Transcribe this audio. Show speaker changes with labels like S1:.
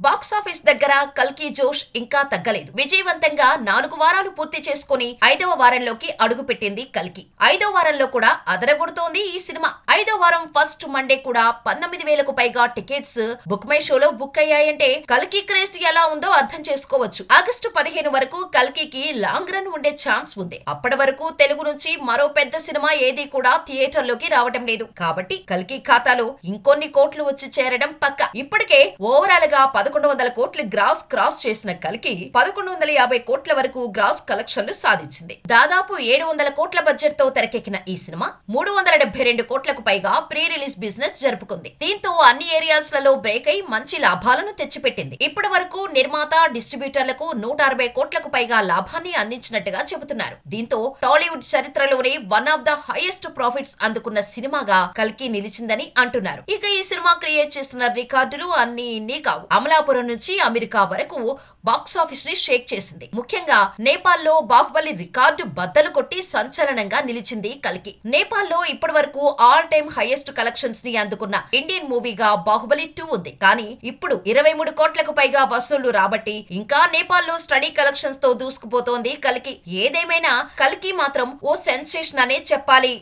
S1: Box office దగ్గర కల్కి జోష్ ఇంకా తగ్గలేదు. విజయవంతంగా 4 వారాలు పూర్తి చేసుకుని 5వ వారంలోకి అడుగుపెట్టింది కల్కి. 5వ వారంలో కూడా అదరగొడుతోంది ఈ సినిమా. 5వ వారం ఫస్ట్ మండే కూడా 19,000కు పైగా టికెట్స్ బుక్ మై షోలో బుక్ అయ్యాయంటే కల్కి క్రేజ్ ఎలా ఉందో అర్థం చేసుకోవచ్చు. ఆగస్టు 15 వరకు కల్కికి లాంగ్ రన్ ఉండే ఛాన్స్ ఉంది. అప్పటి వరకు తెలుగు నుంచి మరో పెద్ద సినిమా ఏది కూడా థియేటర్లోకి రావడం లేదు. కాబట్టి కల్కి ఖాతాలో ఇంకొన్ని కోట్లు వచ్చి చేరడం పక్క. ఇప్పటికే ఓవరాల్ గా 1100 కోట్లు గ్రాస్ క్రాస్ చేసిన కల్కి 1150 కోట్ల వరకు గ్రాస్ కలెక్షన్లు సాధించింది. దాదాపు 700 కోట్ల బడ్జెట్ తో తెరకెక్కిన ఈ సినిమా 372 కోట్లకు పైగా ప్రీ రిలీజ్ బిజినెస్ జరుపుకుంది. దీంతో అన్ని ఏరియాస్ లలో బ్రేక్ అయి మంచి లాభాలను తెచ్చిపెట్టింది. ఇప్పటి వరకు నిర్మాత డిస్ట్రిబ్యూటర్లకు 160 కోట్లకు పైగా లాభాన్ని అందించినట్టుగా చెబుతున్నారు. దీంతో టాలీవుడ్ చరిత్రలోనే one of the highest profits అందుకున్న సినిమాగా కల్కి నిలిచిందని అంటున్నారు. ఇక ఈ సినిమా క్రియేట్ చేసిన రికార్డులు అన్ని ఇన్ని కావు. అమలాపురం నుంచి అమెరికా వరకు బాక్సాఫీస్ ని షేక్ చేసింది. ముఖ్యంగా నేపాల్లో బాహుబలి రికార్డు బద్దలు కొట్టి సంచలనంగా నిలిచింది కల్కి. నేపాల్లో ఇప్పటి వరకు ఆల్ టైమ్ హైయెస్ట్ కలెక్షన్స్ ని అందుకున్న ఇండియన్ మూవీగా బాహుబలి 2 ఉంది. కానీ ఇప్పుడు 23 కోట్లకు పైగా వసూళ్లు రాబట్టి ఇంకా నేపాల్లో స్టడీ కలెక్షన్స్ తో దూసుకుపోతోంది కల్కి. ఏదేమైనా కల్కి మాత్రం ఓ సెన్సేషన్ అనే చెప్పాలి.